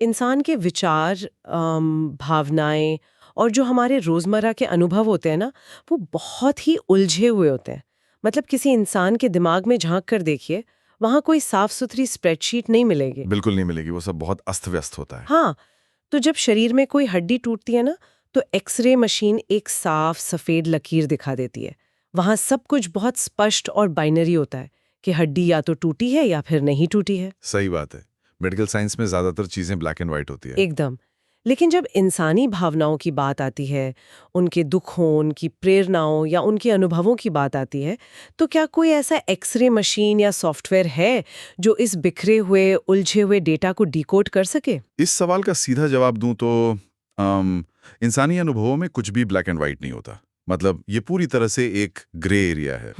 इंसान के विचार, भावनाएं और जो हमारे रोजमर्रा के अनुभव होते हैं ना, वो बहुत ही उलझे हुए होते हैं। मतलब किसी इंसान के दिमाग में झांक कर देखिए, वहां कोई साफ सुथरी स्प्रेडशीट नहीं मिलेगी। बिल्कुल नहीं मिलेगी, वो सब बहुत अस्त व्यस्त होता है। हाँ, तो जब शरीर में कोई हड्डी टूटती है ना, तो एक्सरे मशीन एक साफ सफेद लकीर दिखा देती है। वहां सब कुछ बहुत स्पष्ट और बाइनरी होता है कि हड्डी या तो टूटी है या फिर नहीं टूटी है। सही बात है। मेडिकल साइंस में ज्यादातर चीजें ब्लैक एंड व्हाइट होती है। एकदम। लेकिन जब इंसानी भावनाओं की बात आती है, उनके दुखों, उनकी प्रेरणाओं या उनके अनुभवों की बात आती है, तो क्या कोई ऐसा एक्सरे मशीन या सॉफ्टवेयर है जो इस बिखरे हुए, उलझे हुए डेटा को डिकोड कर सके? इस सवाल का सीधा जवाब दूं तो इंसानी अनुभवों में कुछ भी ब्लैक एंड व्हाइट नहीं होता। मतलब ये पूरी तरह से एक ग्रे एरिया है।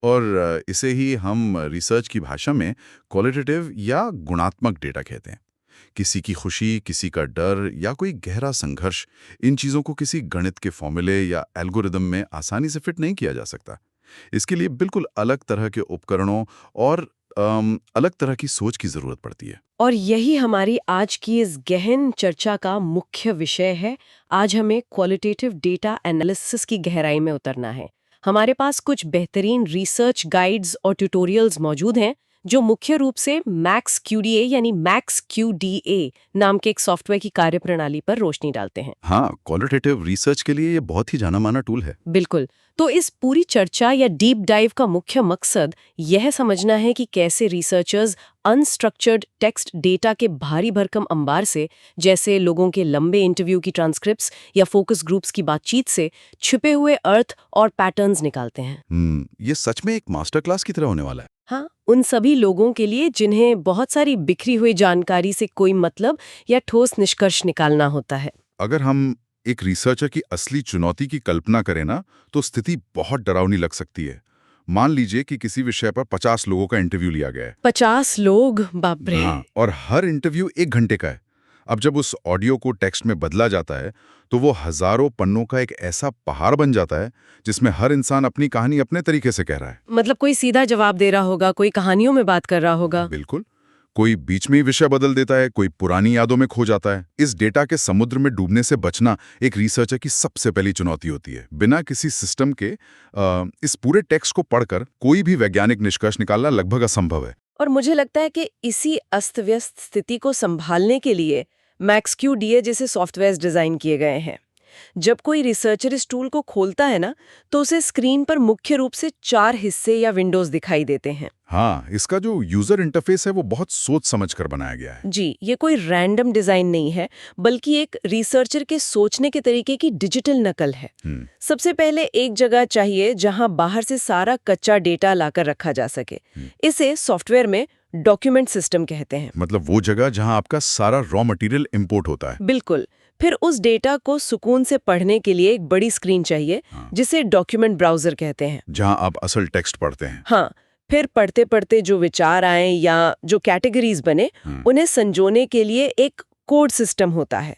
और इसे ही हम रिसर्च की भाषा में क्वालिटेटिव या गुणात्मक डेटा कहते हैं। किसी की खुशी, किसी का डर या कोई गहरा संघर्ष, इन चीज़ों को किसी गणित के फॉर्मूले या एल्गोरिदम में आसानी से फिट नहीं किया जा सकता। इसके लिए बिल्कुल अलग तरह के उपकरणों और अलग तरह की सोच की ज़रूरत पड़ती है। और यही हमारी आज की इस गहन चर्चा का मुख्य विषय है। आज हमें क्वालिटेटिव डेटा एनालिसिस की गहराई में उतरना है। हमारे पास कुछ बेहतरीन रिसर्च गाइड्स और ट्यूटोरियल्स मौजूद हैं जो मुख्य रूप से मैक्स क्यूडीए यानी मैक्स क्यूडीए नाम के एक सॉफ्टवेयर की कार्यप्रणाली पर रोशनी डालते हैं। हाँ, क्वालिटेटिव रिसर्च के लिए ये बहुत ही जाना माना टूल है। बिल्कुल। तो इस पूरी चर्चा या डीप डाइव का मुख्य मकसद यह समझना है कि कैसे रिसर्चर्स अनस्ट्रक्चर्ड टेक्स्ट डेटा के भारी भरकम अंबार से, जैसे लोगों के लंबे इंटरव्यू की ट्रांसक्रिप्ट्स या फोकस ग्रुप्स की बातचीत से, छिपे हुए अर्थ और पैटर्न्स निकालते हैं। ये सच में एक मास्टर क्लास की तरह होने वाला है। हाँ, उन सभी लोगों के लिए जिन्हें बहुत सारी बिखरी हुई जानकारी से कोई मतलब या ठोस निष्कर्ष निकालना होता है। अगर हम एक रिसर्चर की असली चुनौती की कल्पना करें ना, तो स्थिति बहुत डरावनी लग सकती है। मान लीजिए कि किसी विषय पर 50 लोगों का इंटरव्यू लिया गया है। 50 लोग, बाप रे। हाँ, और हर इंटरव्यू 1 घंटे का है। अब जब उस ऑडियो को टेक्स्ट में बदला जाता है, तो वो हजारों पन्नों का एक ऐसा पहाड़ बन जाता है जिसमें हर इंसान अपनी कहानी अपने तरीके से कह रहा है। मतलब कोई सीधा जवाब दे रहा होगा, कोई कहानियों में बात कर रहा होगा। बिल्कुल। कोई बीच में ही विषय बदल देता है, कोई पुरानी यादों में खो जाता है। इस डेटा के समुद्र में डूबने से बचना एक रिसर्चर की सबसे पहली चुनौती होती है। बिना किसी सिस्टम के इस पूरे टेक्स्ट को पढ़कर कोई भी वैज्ञानिक निष्कर्ष निकालना लगभग असंभव है। और मुझे लगता है कि इसी अस्त-व्यस्त स्थिति को संभालने के लिए मैक्सक्यूडीए जैसे सॉफ्टवेयर्स डिजाइन किए गए हैं। जब कोई रिसर्चर इस टूल को खोलता है ना, तो उसे स्क्रीन पर मुख्य रूप से 4 हिस्से या विंडोज दिखाई देते हैं। हाँ, इसका जो यूजर इंटरफेस है वो बहुत सोच समझ कर बनाया गया है। जी, ये कोई रैंडम डिजाइन नहीं है, बल्कि एक रिसर्चर के सोचने के तरीके की डिजिटल नकल है। सबसे पहले एक जगह चाहिए जहां बाहर से सारा कच्चा डेटा लाकर रखा जा सके। इसे सॉफ्टवेयर में डॉक्यूमेंट सिस्टम कहते हैं। मतलब वो जगह जहां आपका सारा रॉ मटेरियल इंपोर्ट होता है। बिल्कुल। फिर उस डेटा को सुकून से पढ़ने के लिए एक बड़ी स्क्रीन चाहिए, जिसे डॉक्यूमेंट ब्राउजर कहते हैं। जहां आप असल टेक्स्ट पढ़ते हैं। हाँ, फिर पढ़ते पढ़ते जो विचार आए या जो कैटेगरीज बने, उन्हें संजोने के लिए एक कोड सिस्टम होता है।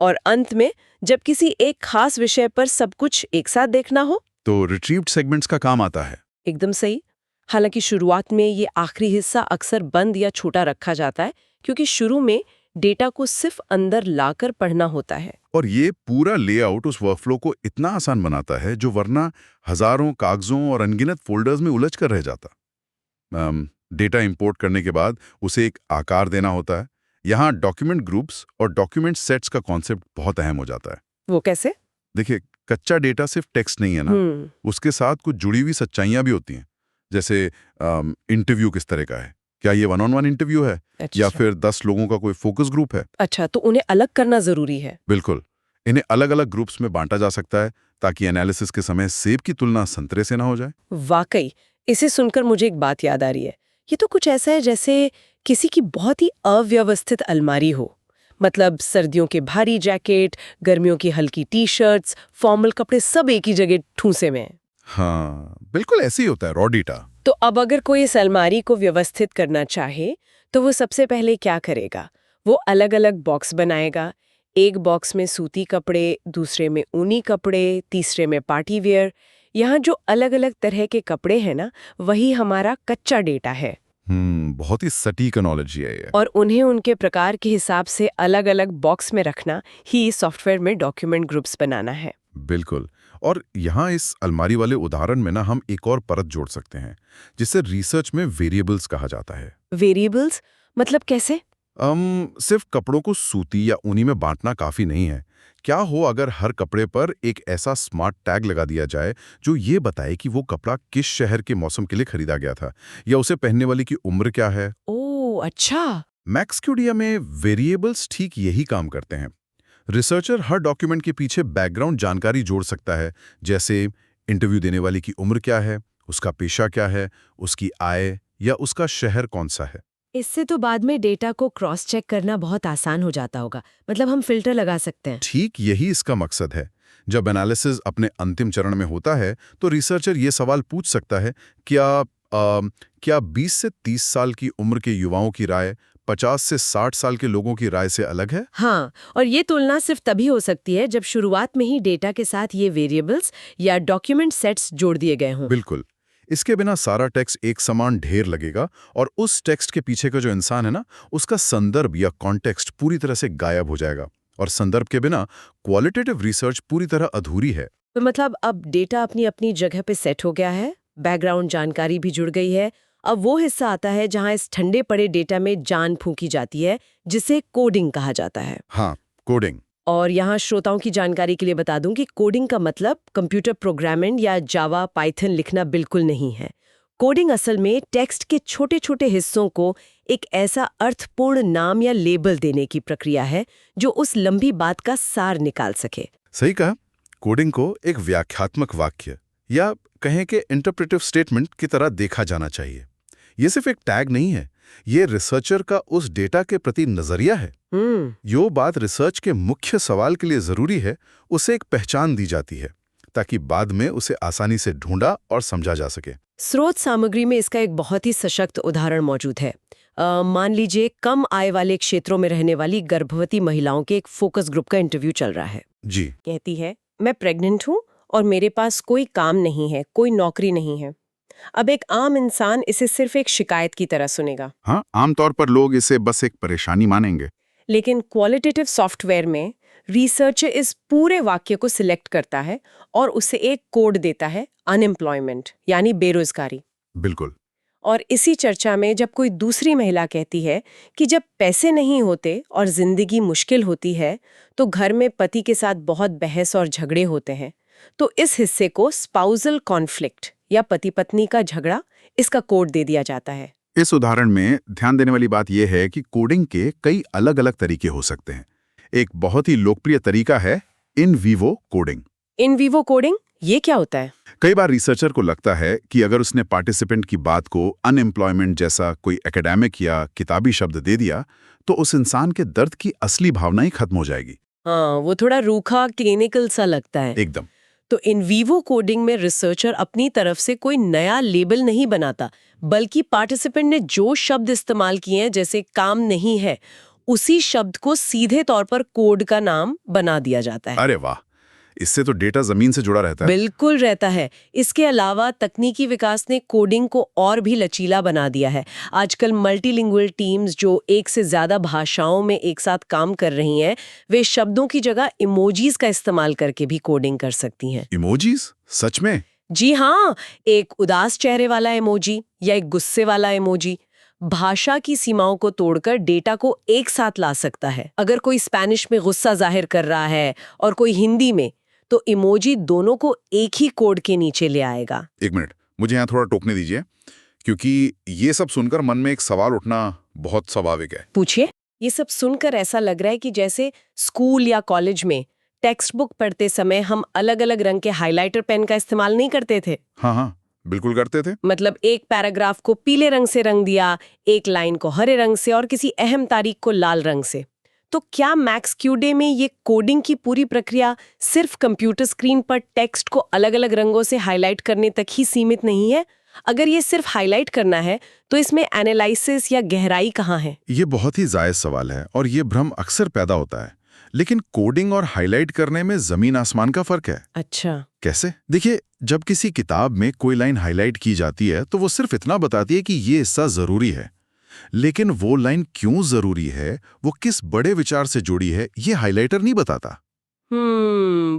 और अंत में जब किसी एक खास विषय पर सब कुछ एक साथ देखना हो, तो रिट्रीव्ड सेगमेंट्स का काम आता है। एकदम सही। हालांकि शुरुआत में ये आखिरी हिस्सा अक्सर बंद या छोटा रखा जाता है, क्योंकि शुरू में डेटा को सिर्फ अंदर लाकर पढ़ना होता है। और ये पूरा लेआउट उस वर्कफ्लो को इतना आसान बनाता है जो वरना हजारों कागजों और अनगिनत फोल्डर्स में उलझ कर रह जाता। डेटा इंपोर्ट करने के बाद उसे एक आकार देना होता है। यहाँ डॉक्यूमेंट ग्रुप्स और डॉक्यूमेंट सेट्स का कॉन्सेप्ट बहुत अहम हो जाता है। वो कैसे? देखिए, कच्चा डेटा सिर्फ टेक्स्ट नहीं है ना, उसके साथ कुछ जुड़ी हुई सच्चाइयां भी होती हैं। जैसे इंटरव्यू किस तरह का है, क्या ये 1-on-1 इंटरव्यू है, या फिर 10 लोगों का कोई फोकस ग्रुप है। अच्छा, तो उन्हें अलग करना जरूरी है। बिल्कुल, इन्हें अलग अलग ग्रुप्स में बांटा जा सकता है ताकि एनालिसिस के समय सेब की तुलना संतरे से ना हो जाए। वाकई, इसे सुनकर मुझे एक बात याद आ रही है। ये तो कुछ ऐसा है जैसे किसी की बहुत ही अव्यवस्थित अलमारी हो। मतलब सर्दियों के भारी जैकेट, गर्मियों की हल्की टी शर्ट्स, फॉर्मल कपड़े सब एक ही जगह ठूंसे में हैं। हाँ, बिल्कुल ऐसे ही होता है रॉ डेटा। तो अब अगर कोई इस अलमारी को व्यवस्थित करना चाहे, तो वो सबसे पहले क्या करेगा? वो अलग अलग बॉक्स बनाएगा। एक बॉक्स में सूती कपड़े, दूसरे में ऊनी कपड़े, तीसरे में पार्टी वेयर। यहाँ जो अलग अलग तरह के कपड़े हैं ना, वही हमारा कच्चा डेटा है। बहुत ही सटीक एनालॉजी है ये। और उन्हें उनके प्रकार के हिसाब से अलग अलग बॉक्स में रखना ही सॉफ्टवेयर में डॉक्यूमेंट ग्रुप्स बनाना है। बिल्कुल। और यहाँ इस अलमारी वाले उदाहरण में ना हम एक और परत जोड़ सकते हैं, जिसे रिसर्च में वेरिएबल्स कहा जाता है। वेरिएबल्स मतलब कैसे? सिर्फ कपड़ों को सूती या ऊनी में बांटना काफी नहीं है। क्या हो अगर हर कपड़े पर एक ऐसा स्मार्ट टैग लगा दिया जाए जो ये बताए कि वो कपड़ा किस शहर के मौसम के लिए खरीदा गया था, या उसे पहनने वाले की उम्र क्या है। ओह अच्छा। मैक्सक्यूडिया में वेरिएबल्स ठीक यही काम करते हैं। रिसर्चर हर डॉक्यूमेंट के पीछे बैकग्राउंड जानकारी जोड़ सकता है, जैसे इंटरव्यू देने वाले की उम्र क्या है, उसका पेशा क्या है, उसकी आय या उसका शहर कौन सा है। इससे तो बाद में डेटा को क्रॉस चेक करना बहुत आसान हो जाता होगा। मतलब हम फिल्टर लगा सकते हैं। ठीक यही इसका मकसद है। जब एनालिसिस अपने अंतिम चरण में होता है तो रिसर्चर ये सवाल पूछ सकता है, क्या 20 से 30 साल की उम्र के युवाओं की राय 50 से 60 साल के लोगों की राय से अलग है? हाँ, और ये तुलना सिर्फ तभी हो सकती है जब शुरुआत में ही डेटा के साथ ये वेरिएबल्स या डॉक्यूमेंट सेट्स जोड़ दिए गए हों। बिल्कुल। इसके बिना सारा टेक्स्ट एक समान ढेर लगेगा और उस टेक्स्ट के पीछे का जो इंसान है ना, उसका संदर्भ या कॉन्टेक्स्ट पूरी तरह से गायब हो जाएगा। और संदर्भ के बिना क्वालिटेटिव रिसर्च पूरी तरह अधूरी है। तो मतलब अब डेटा अपनी अपनी जगह पे सेट हो गया है, बैकग्राउंड जानकारी भी जुड़ गई है। अब वो हिस्सा आता है जहां इस ठंडे पड़े डेटा में जान फूंकी जाती है, जिसे कोडिंग कहा जाता है। हाँ, कोडिंग। और यहाँ श्रोताओं की जानकारी के लिए बता दूं कि कोडिंग का मतलब कंप्यूटर प्रोग्रामिंग या जावा पाइथन लिखना बिल्कुल नहीं है। कोडिंग असल में टेक्स्ट के छोटे छोटे हिस्सों को एक ऐसा अर्थपूर्ण नाम या लेबल देने की प्रक्रिया है जो उस लंबी बात का सार निकाल सके। सही कहा। कोडिंग को एक व्याख्यात्मक वाक्य या कहें कि इंटरप्रेटिव स्टेटमेंट की तरह देखा जाना चाहिए। ये सिर्फ एक टैग नहीं है, ये रिसर्चर का उस डेटा के प्रति नजरिया है। जो बात रिसर्च के मुख्य सवाल के लिए जरूरी है, उसे एक पहचान दी जाती है ताकि बाद में उसे आसानी से ढूंढा और समझा जा सके। स्रोत सामग्री में इसका एक बहुत ही सशक्त उदाहरण मौजूद है। मान लीजिए कम आय वाले क्षेत्रों में रहने वाली गर्भवती महिलाओं के एक फोकस ग्रुप का इंटरव्यू चल रहा है। जी। कहती है, मैं प्रेग्नेंट हूँ और मेरे पास कोई काम नहीं है, कोई नौकरी नहीं है। अब एक आम इंसान इसे सिर्फ एक शिकायत की तरह सुनेगा। हाँ, आमतौर पर लोग इसे बस एक परेशानी मानेंगे। लेकिन क्वालिटेटिव सॉफ्टवेयर में रिसर्चर इस पूरे वाक्य को सिलेक्ट करता है और उसे एक कोड देता है, अनएम्प्लॉयमेंट यानी बेरोजगारी। बिल्कुल। और इसी चर्चा में जब कोई दूसरी महिला कहती है कि जब पैसे नहीं होते और जिंदगी मुश्किल होती है तो घर में पति के साथ बहुत बहस और झगड़े होते हैं, तो इस हिस्से को स्पाउसल कॉन्फ्लिक्ट या पति पत्नी का झगड़ा, इसका कोड दे दिया जाता है। इस उदाहरण में ध्यान देने वाली बात यह है कि कोडिंग के कई अलग अलग तरीके हो सकते हैं। एक बहुत ही लोकप्रिय तरीका है in vivo coding. In vivo coding ये क्या होता है? कई बार रिसर्चर को लगता है कि अगर उसने पार्टिसिपेंट की बात को अनएम्प्लॉयमेंट जैसा कोई एकेडमिक या किताबी शब्द दे दिया तो उस इंसान के दर्द की असली भावना ही खत्म हो जाएगी। हाँ, वो थोड़ा रूखा क्लिनिकल सा लगता है। एकदम। तो इन वीवो कोडिंग में रिसर्चर अपनी तरफ से कोई नया लेबल नहीं बनाता, बल्कि पार्टिसिपेंट ने जो शब्द इस्तेमाल किए हैं, जैसे काम नहीं है, उसी शब्द को सीधे तौर पर कोड का नाम बना दिया जाता है। अरे वाह, इससे तो डेटा जमीन से जुड़ा रहता है। बिल्कुल रहता है। इसके अलावा तकनीकी विकास ने कोडिंग को और भी लचीला बना दिया है। आजकल मल्टीलिंगुअल टीम्स जो एक से ज्यादा भाषाओं में एक साथ काम कर रही हैं, वे शब्दों की जगह इमोजीज का इस्तेमाल करके भी कोडिंग कर सकती हैं। इमोजीज? सच में? जी हाँ, एक उदास चेहरे वाला इमोजी या एक गुस्से वाला इमोजी भाषा की सीमाओं को तोड़कर डेटा को एक साथ ला सकता है। अगर कोई स्पेनिश में गुस्सा जाहिर कर रहा है और कोई हिंदी में, तो इमोजी दोनों को एक ही कोड के नीचे ले आएगा। एक मिनट, मुझे यहाँ थोड़ा टोकने दीजिए, क्योंकि ये सब सुनकर मन में एक सवाल उठना बहुत स्वाभाविक है। पूछिए। ये सब सुनकर ऐसा लग रहा है कि जैसे स्कूल या कॉलेज में टेक्स्ट बुक पढ़ते समय हम अलग अलग रंग के हाइलाइटर पेन का इस्तेमाल नहीं करते थे। हाँ, बिल्कुल करते थे। मतलब एक पैराग्राफ को पीले रंग से रंग दिया, एक लाइन को हरे रंग से और किसी अहम तारीख को लाल रंग से। तो क्या मैक्सक्यूडे में ये कोडिंग की पूरी प्रक्रिया सिर्फ कंप्यूटर स्क्रीन पर टेक्स्ट को अलग अलग रंगों से हाईलाइट करने तक ही सीमित नहीं है? अगर ये सिर्फ हाईलाइट करना है तो इसमें एनालिसिस या गहराई कहाँ है? ये बहुत ही जायज सवाल है और ये भ्रम अक्सर पैदा होता है। लेकिन कोडिंग और हाईलाइट करने में जमीन आसमान का फर्क है। अच्छा। कैसे? देखिए, जब किसी किताब में कोई लाइन हाईलाइट की जाती है तो वो सिर्फ इतना बताती है कि ये हिस्सा जरूरी है, लेकिन वो लाइन क्यों जरूरी है, वो किस बड़े विचार से जुड़ी है, ये हाइलाइटर नहीं बताता।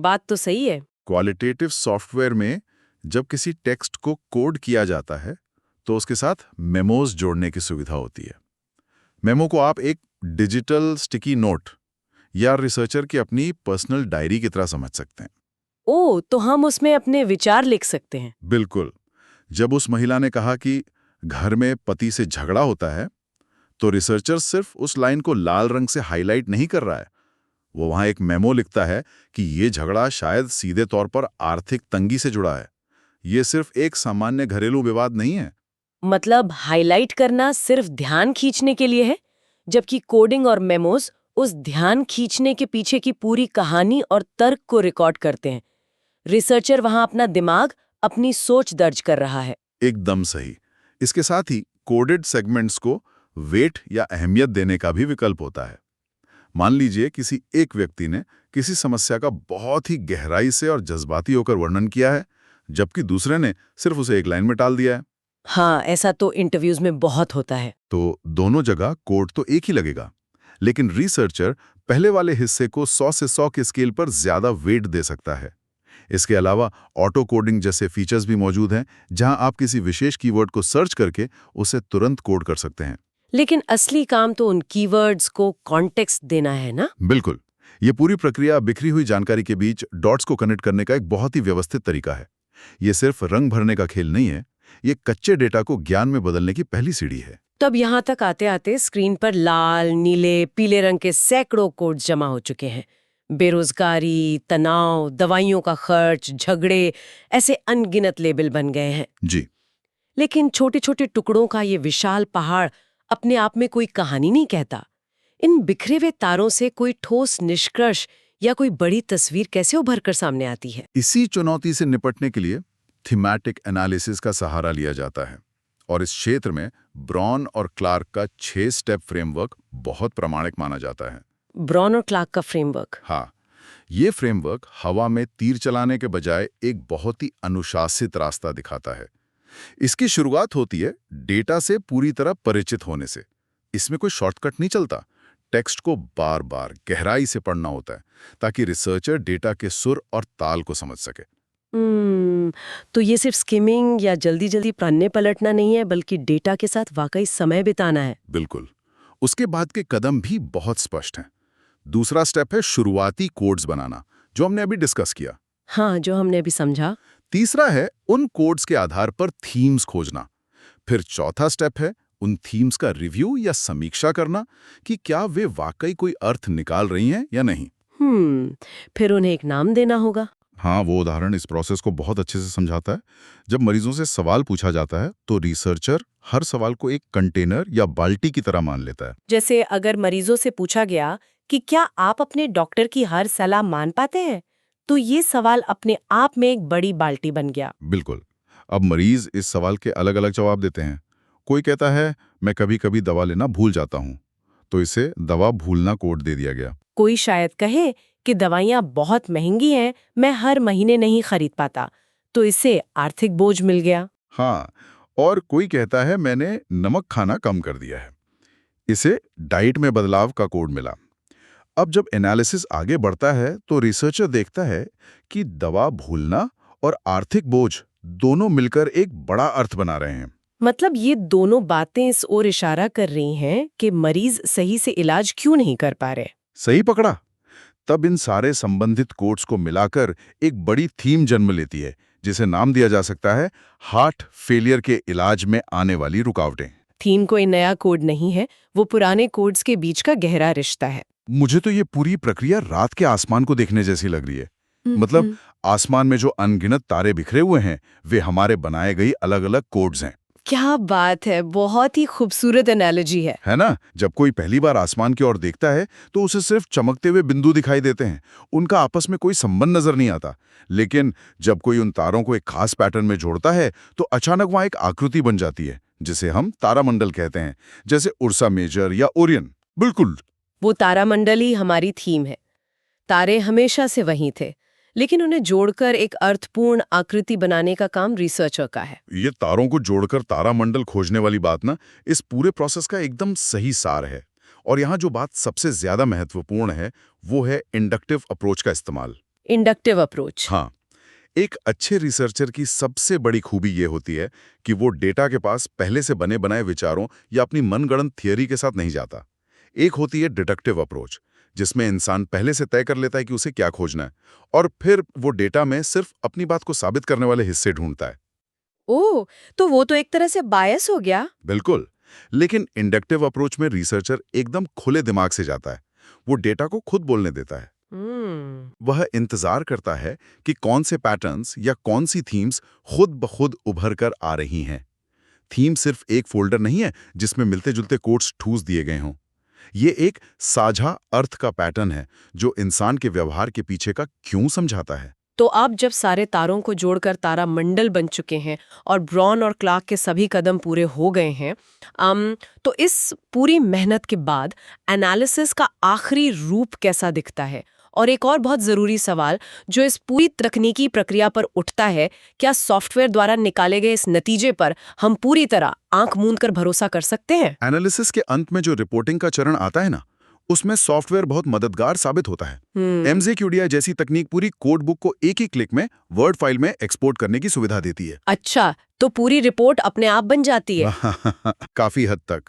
बात तो सही है। क्वालिटेटिव सॉफ्टवेयर में जब किसी टेक्स्ट को कोड किया जाता है तो उसके साथ मेमोज जोड़ने की सुविधा होती है। मेमो को आप एक डिजिटल स्टिकी नोट या रिसर्चर की अपनी पर्सनल डायरी की तरह समझ सकते हैं। ओ, तो हम उसमें अपने विचार लिख सकते हैं। बिल्कुल। जब उस महिला ने कहा कि घर में पति से झगड़ा होता है, तो रिसर्चर सिर्फ उस लाइन को लाल रंग से हाईलाइट नहीं कर रहा है, वो वहां एक मेमो लिखता है कि ये झगड़ा शायद सीधे तौर पर आर्थिक तंगी से जुड़ा है। ये सिर्फ एक सामान्य घरेलू विवाद नहीं है। मतलब हाईलाइट करना सिर्फ ध्यान खींचने के लिए है, जबकि कोडिंग और मेमोज उस ध्यान खींचने के पीछे की पूरी कहानी और तर्क को रिकॉर्ड करते हैं। रिसर्चर वहां अपना दिमाग, अपनी सोच दर्ज कर रहा है। एकदम सही। इसके साथ ही कोडेड सेगमेंट्स को वेट या अहमियत देने का भी विकल्प होता है। मान लीजिए किसी एक व्यक्ति ने किसी समस्या का बहुत ही गहराई से और जज्बाती होकर वर्णन किया है, जबकि दूसरे ने सिर्फ उसे एक लाइन में टाल दिया है। हाँ, ऐसा तो इंटरव्यूज में बहुत होता है। तो दोनों जगह कोड तो एक ही लगेगा, लेकिन रिसर्चर पहले वाले हिस्से को 100 से 100 के स्केल पर ज्यादा वेट दे सकता है। इसके अलावा ऑटो कोडिंग जैसे फीचर्स भी मौजूद हैं, जहां आप किसी विशेष कीवर्ड को सर्च करके उसे तुरंत कोड कर सकते हैं। लेकिन असली काम तो उन कीवर्ड्स को कॉन्टेक्स्ट देना है ना? बिल्कुल। ये पूरी प्रक्रिया बिखरी हुई जानकारी के बीच डॉट्स को कनेक्ट करने का एक बहुत ही व्यवस्थित तरीका है। ये सिर्फ रंग भरने का खेल नहीं है, ये कच्चे डेटा को ज्ञान में बदलने की पहली सीढ़ी है। तब यहाँ तक आते आते स्क्रीन पर लाल, नीले, पीले रंग के सैकड़ों कोड्स जमा हो चुके हैं। बेरोजगारी, तनाव, दवाइयों का खर्च, झगड़े, ऐसे अनगिनत लेबल बन गए हैं। जी। लेकिन छोटे छोटे टुकड़ों का ये विशाल पहाड़ अपने आप में कोई कहानी नहीं कहता। इन बिखरे हुए तारों से कोई ठोस निष्कर्ष या कोई बड़ी तस्वीर कैसे उभर कर सामने आती है? इसी चुनौती से निपटने के लिए थीमैटिक एनालिसिस का सहारा लिया जाता है, और इस क्षेत्र में ब्रॉन और क्लार्क का 6 स्टेप फ्रेमवर्क बहुत प्रामाणिक माना जाता है। ब्रॉन और क्लार्क का फ्रेमवर्क? हाँ, ये फ्रेमवर्क हवा में तीर चलाने के बजाय एक बहुत ही अनुशासित रास्ता दिखाता है। इसकी शुरुआत होती है डेटा से पूरी तरह परिचित होने से। इसमें कोई शॉर्टकट नहीं चलता। टेक्स्ट को बार बार गहराई से पढ़ना होता है ताकि रिसर्चर डेटा के सुर और ताल को समझ सके। तो ये सिर्फ स्किमिंग या जल्दी जल्दी पन्ने पलटना नहीं है, बल्कि डेटा के साथ वाकई समय बिताना है। बिल्कुल। उसके बाद के कदम भी बहुत स्पष्ट हैं। दूसरा स्टेप है शुरुआती कोड्स बनाना, जो हमने अभी डिस्कस किया। हाँ, जो हमने अभी समझा। तीसरा है उन कोड्स के आधार पर थीम्स खोजना। फिर चौथा स्टेप है उन थीम्स का रिव्यू या समीक्षा करना कि क्या वे वाकई कोई अर्थ निकाल रही हैं या नहीं। फिर उन्हें एक नाम देना होगा। हाँ, वो उदाहरण इस प्रोसेस को बहुत अच्छे से समझाता है। जब मरीजों से सवाल पूछा जाता है तो रिसर्चर हर सवाल को एक कंटेनर या बाल्टी की तरह मान लेता है। जैसे अगर मरीजों से पूछा गया कि क्या आप अपने डॉक्टर की हर सलाह मान पाते हैं, तो ये सवाल अपने आप में एक बड़ी बाल्टी बन गया। बिल्कुल। अब मरीज इस सवाल के अलग अलग जवाब देते हैं। कोई कहता है मैं कभी कभी दवा लेना भूल जाता हूँ, तो इसे दवा भूलना कोड दे दिया गया। कोई शायद कहे कि दवाइयाँ बहुत महंगी हैं, मैं हर महीने नहीं खरीद पाता, तो इसे आर्थिक बोझ मिल गया। हाँ, और कोई कहता है मैंने नमक खाना कम कर दिया है, इसे डाइट में बदलाव का कोड मिला। अब जब एनालिसिस आगे बढ़ता है तो रिसर्चर देखता है कि दवा भूलना और आर्थिक बोझ दोनों मिलकर एक बड़ा अर्थ बना रहे हैं। मतलब ये दोनों बातें इस ओर इशारा कर रही हैं कि मरीज सही से इलाज क्यों नहीं कर पा रहे। सही पकड़ा। तब इन सारे संबंधित कोड्स को मिलाकर एक बड़ी थीम जन्म लेती है, जिसे नाम दिया जा सकता है हार्ट फेलियर के इलाज में आने वाली रुकावटें। थीम कोई नया कोड नहीं है, वो पुराने कोड्स के बीच का गहरा रिश्ता है। मुझे तो ये पूरी प्रक्रिया रात के आसमान को देखने जैसी लग रही है। मतलब आसमान में जो अनगिनत तारे बिखरे हुए हैं, वे हमारे बनाए गई अलग अलग कोड्स हैं। क्या बात है, बहुत ही खूबसूरत एनालॉजी है ना? जब कोई पहली बार आसमान की ओर देखता है तो उसे सिर्फ चमकते हुए बिंदु दिखाई देते हैं, उनका आपस में कोई संबंध नजर नहीं आता। लेकिन जब कोई उन तारों को एक खास पैटर्न में जोड़ता है तो अचानक वहां एक आकृति बन जाती है, जिसे हम तारामंडल कहते हैं, जैसे उर्सा मेजर या ओरियन। बिल्कुल, वो तारामंडल ही हमारी थीम है। तारे हमेशा से वहीं थे, लेकिन उन्हें जोड़कर एक अर्थपूर्ण आकृति बनाने का काम रिसर्चर का है। ये तारों को जोड़कर तारामंडल खोजने वाली बात ना इस पूरे प्रोसेस का एकदम सही सार है। और यहाँ जो बात सबसे ज्यादा महत्वपूर्ण है वो है इंडक्टिव अप्रोच का इस्तेमाल। Inductive approach. हाँ, एक अच्छे रिसर्चर की सबसे बड़ी खूबी ये होती है कि वो डेटा के पास पहले से बने बनाए विचारों या अपनी मनगढ़ंत थियरी के साथ नहीं जाता। एक होती है डिडक्टिव अप्रोच, जिसमें इंसान पहले से तय कर लेता है कि उसे क्या खोजना है और फिर वो डेटा में सिर्फ अपनी बात को साबित करने वाले हिस्से ढूंढता है। ओह, तो वो तो एक तरह से बायस हो गया। बिल्कुल, लेकिन इंडक्टिव अप्रोच में रिसर्चर एकदम खुले दिमाग से जाता है। वो डेटा को खुद बोलने देता है। वह इंतजार करता है कि कौन से पैटर्न्स या कौन सी थीम्स खुद ब खुद उभर कर आ रही हैं। थीम सिर्फ एक फोल्डर नहीं है जिसमें मिलते जुलते कोड्स ठूस दिए गए हों। ये एक साझा अर्थ का पैटर्न है जो इंसान के व्यवहार के पीछे का क्यों समझाता है। तो अब जब सारे तारों को जोड़कर तारा मंडल बन चुके हैं और ब्रॉन और क्लार्क के सभी कदम पूरे हो गए हैं, तो इस पूरी मेहनत के बाद एनालिसिस का आखिरी रूप कैसा दिखता है? और एक और बहुत ज़रूरी सवाल जो इस पूरी तकनीकी प्रक्रिया पर उठता है, क्या सॉफ्टवेयर द्वारा निकाले गए इस नतीजे पर हम पूरी तरह आंख मूंद कर भरोसा कर सकते हैं? एनालिसिस के अंत में जो रिपोर्टिंग का चरण आता है ना, उसमें सॉफ्टवेयर बहुत मददगार साबित होता है। MZQDI जैसी तकनीक पूरी कोड बुक को एक ही क्लिक में वर्ड फाइल में एक्सपोर्ट करने की सुविधा देती है। अच्छा, तो पूरी रिपोर्ट अपने आप बन जाती है? काफी हद तक।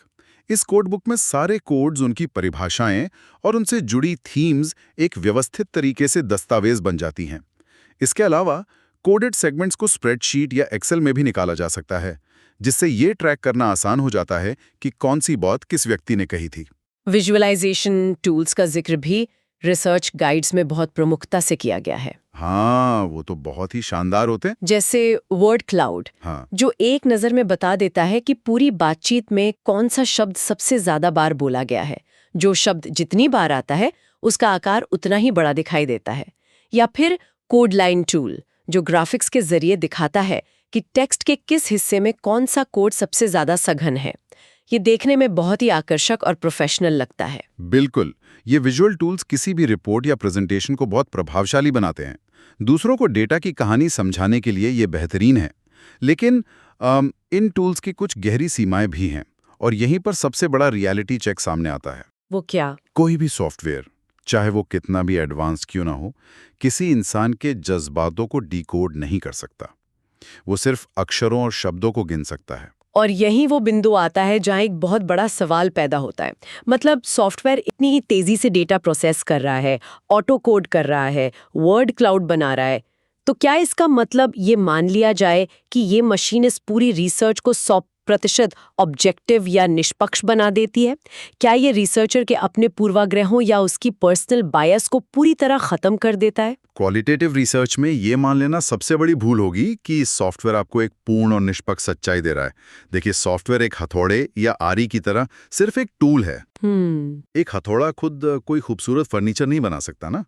इस कोड बुक में सारे कोड्स, उनकी परिभाषाएं और उनसे जुड़ी थीम्स एक व्यवस्थित तरीके से दस्तावेज बन जाती हैं। इसके अलावा कोडेड सेगमेंट्स को स्प्रेडशीट या एक्सेल में भी निकाला जा सकता है, जिससे ये ट्रैक करना आसान हो जाता है कि कौन सी बात किस व्यक्ति ने कही थी। विजुअलाइजेशन टूल्स का जिक्र भी रिसर्च गाइड्स में बहुत प्रमुखता से किया गया है। हाँ, वो तो बहुत ही शानदार होते हैं। जैसे वर्ड क्लाउड, हाँ, जो एक नज़र में बता देता है कि पूरी बातचीत में कौन सा शब्द सबसे ज्यादा बार बोला गया है। जो शब्द जितनी बार आता है उसका आकार उतना ही बड़ा दिखाई देता है। या फिर कोड लाइन टूल, जो ग्राफिक्स के जरिए दिखाता है कि टेक्स्ट के किस हिस्से में कौन सा कोड सबसे ज्यादा सघन है। ये देखने में बहुत ही आकर्षक और प्रोफेशनल लगता है। बिल्कुल। ये विजुअल टूल्स किसी भी रिपोर्ट या प्रेजेंटेशन को बहुत प्रभावशाली बनाते हैं। दूसरों को डेटा की कहानी समझाने के लिए ये बेहतरीन है। लेकिन इन टूल्स की कुछ गहरी सीमाएं भी हैं और यहीं पर सबसे बड़ा रियलिटी चेक सामने आता है। वो क्या? कोई भी सॉफ्टवेयर, चाहे वो कितना भी एडवांस क्यों ना हो, किसी इंसान के जज्बातों को डिकोड नहीं कर सकता। वो सिर्फ अक्षरों और शब्दों को गिन सकता है। और यही वो बिंदु आता है जहां एक बहुत बड़ा सवाल पैदा होता है। मतलब सॉफ्टवेयर इतनी ही तेजी से डेटा प्रोसेस कर रहा है, ऑटो कोड कर रहा है, वर्ड क्लाउड बना रहा है, तो क्या इसका मतलब ये मान लिया जाए कि ये मशीन इस पूरी रिसर्च को 100% ऑब्जेक्टिव या निष्पक्ष बना देती है? क्या ये रिसर्चर के अपने पूर्वाग्रहों या उसकी पर्सनल बायस को पूरी तरह खत्म कर देता है? क्वालिटेटिव रिसर्च में ये मान लेना सबसे बड़ी भूल होगी कि सॉफ्टवेयर आपको एक पूर्ण और निष्पक्ष सच्चाई दे रहा है। देखिए, सॉफ्टवेयर एक हथौड़े या आरी की तरह सिर्फ एक टूल है। एक हथौड़ा खुद कोई खूबसूरत फर्नीचर नहीं बना सकता ना।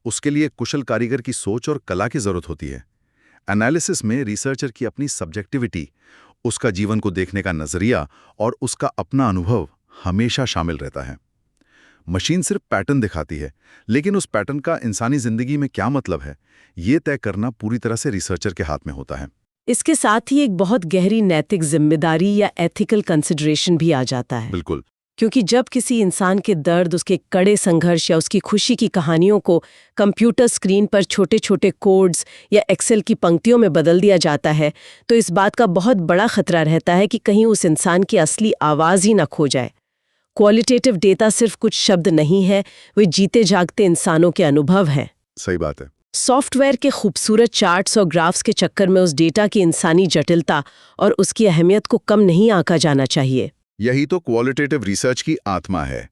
उसके लिए कुशल कारीगर की सोच और कला की जरूरत होती है। एनालिसिस में रिसर्चर की अपनी सब्जेक्टिविटी, उसका जीवन को देखने का नजरिया और उसका अपना अनुभव हमेशा शामिल रहता है। मशीन सिर्फ पैटर्न दिखाती है, लेकिन उस पैटर्न का इंसानी जिंदगी में क्या मतलब है, ये तय करना पूरी तरह से रिसर्चर के हाथ में होता है। इसके साथ ही एक बहुत गहरी नैतिक जिम्मेदारी या एथिकल कंसिडरेशन भी आ जाता है। बिल्कुल। क्योंकि जब किसी इंसान के दर्द, उसके कड़े संघर्ष या उसकी खुशी की कहानियों को कंप्यूटर स्क्रीन पर छोटे छोटे कोड्स या एक्सेल की पंक्तियों में बदल दिया जाता है, तो इस बात का बहुत बड़ा खतरा रहता है कि कहीं उस इंसान की असली आवाज़ ही न खो जाए। क्वालिटेटिव डेटा सिर्फ कुछ शब्द नहीं है, वे जीते जागते इंसानों के अनुभव हैं। सही बात है। सॉफ्टवेयर के खूबसूरत चार्ट्स और ग्राफ्स के चक्कर में उस डेटा की इंसानी जटिलता और उसकी अहमियत को कम नहीं आंका जाना चाहिए। यही तो क्वालिटेटिव रिसर्च की आत्मा है।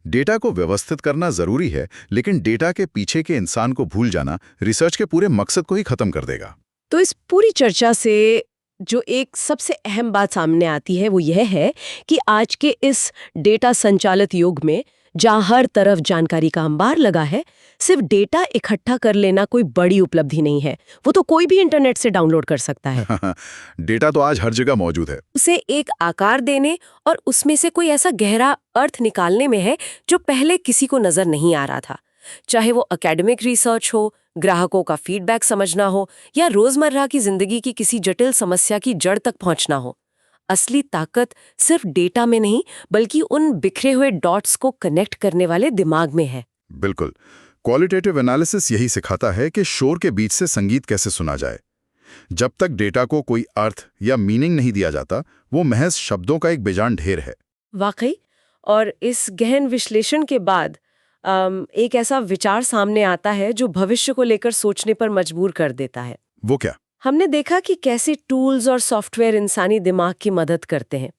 डेटा को व्यवस्थित करना जरूरी है, लेकिन डेटा के पीछे के इंसान को भूल जाना रिसर्च के पूरे मकसद को ही खत्म कर देगा। तो इस पूरी चर्चा से जो एक सबसे अहम बात सामने आती है वो यह है कि आज के इस डेटा संचालित युग में जहाँ हर तरफ जानकारी का अंबार लगा है, सिर्फ डेटा इकट्ठा कर लेना कोई बड़ी उपलब्धि नहीं है। वो तो कोई भी इंटरनेट से डाउनलोड कर सकता है। डेटा तो आज हर जगह मौजूद है। उसे एक आकार देने और उसमें से कोई ऐसा गहरा अर्थ निकालने में है जो पहले किसी को नजर नहीं आ रहा था। चाहे वो एकेडमिक रिसर्च हो, ग्राहकों का फीडबैक समझना हो या रोजमर्रा की जिंदगी की किसी जटिल समस्या की जड़ तक पहुंचना हो। असली ताकत सिर्फ डेटा में नहीं, बल्कि उन बिखरे हुए डॉट्स को कनेक्ट करने वाले दिमाग में है। बिल्कुल। क्वालिटेटिव एनालिसिस यही सिखाता है कि शोर के बीच से संगीत कैसे सुना जाए। जब तक डेटा को कोई अर्थ या मीनिंग नहीं दिया जाता, वो महज शब्दों का एक बेजान ढेर है। वाकई। और इस गहन विश्लेषण के बाद एक ऐसा विचार सामने आता है जो भविष्य को लेकर सोचने पर मजबूर कर देता है। वो क्या? हमने देखा कि कैसे टूल्स और सॉफ्टवेयर इंसानी दिमाग की मदद करते हैं,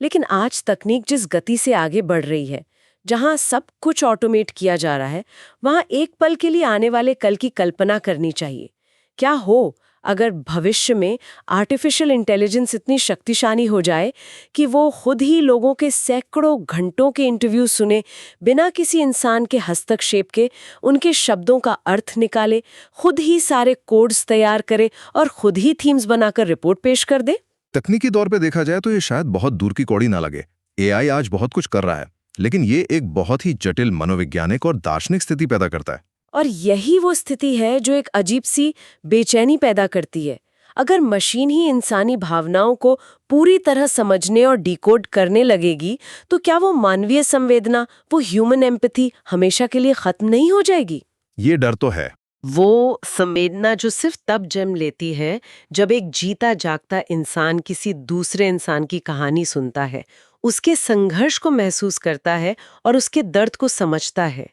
लेकिन आज तकनीक जिस गति से आगे बढ़ रही है, जहां सब कुछ ऑटोमेट किया जा रहा है, वहां एक पल के लिए आने वाले कल की कल्पना करनी चाहिए। क्या हो अगर भविष्य में आर्टिफिशियल इंटेलिजेंस इतनी शक्तिशाली हो जाए कि वो खुद ही लोगों के सैकड़ों घंटों के इंटरव्यू सुने, बिना किसी इंसान के हस्तक्षेप के उनके शब्दों का अर्थ निकाले, खुद ही सारे कोड्स तैयार करे और खुद ही थीम्स बनाकर रिपोर्ट पेश कर दे? तकनीकी तौर पे देखा जाए तो ये शायद बहुत दूर की कौड़ी ना लगे। एआई आज बहुत कुछ कर रहा है, लेकिन ये एक बहुत ही जटिल मनोवैज्ञानिक और दार्शनिक स्थिति पैदा करता है। और यही वो स्थिति है जो एक अजीब सी बेचैनी पैदा करती है। अगर मशीन ही इंसानी भावनाओं को पूरी तरह समझने और डिकोड करने लगेगी, तो क्या वो मानवीय संवेदना, वो ह्यूमन एम्पैथी हमेशा के लिए खत्म नहीं हो जाएगी? ये डर तो है। वो संवेदना जो सिर्फ तब जन्म लेती है जब एक जीता जागता इंसान किसी दूसरे इंसान की कहानी सुनता है, उसके संघर्ष को महसूस करता है और उसके दर्द को समझता है।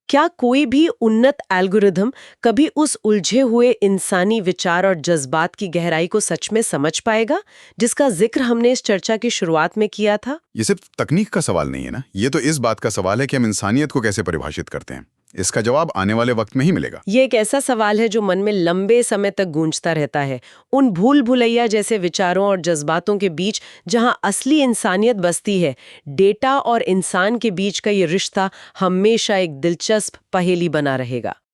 क्या कोई भी उन्नत एल्गोरिथम कभी उस उलझे हुए इंसानी विचार और जज्बात की गहराई को सच में समझ पाएगा, जिसका जिक्र हमने इस चर्चा की शुरुआत में किया था? ये सिर्फ तकनीक का सवाल नहीं है ना, ये तो इस बात का सवाल है कि हम इंसानियत को कैसे परिभाषित करते हैं। इसका जवाब आने वाले वक्त में ही मिलेगा। ये एक ऐसा सवाल है जो मन में लंबे समय तक गूंजता रहता है, उन भूल भुलैया जैसे विचारों और जज्बातों के बीच जहां असली इंसानियत बसती है। डेटा और इंसान के बीच का ये रिश्ता हमेशा एक दिलचस्प पहेली बना रहेगा।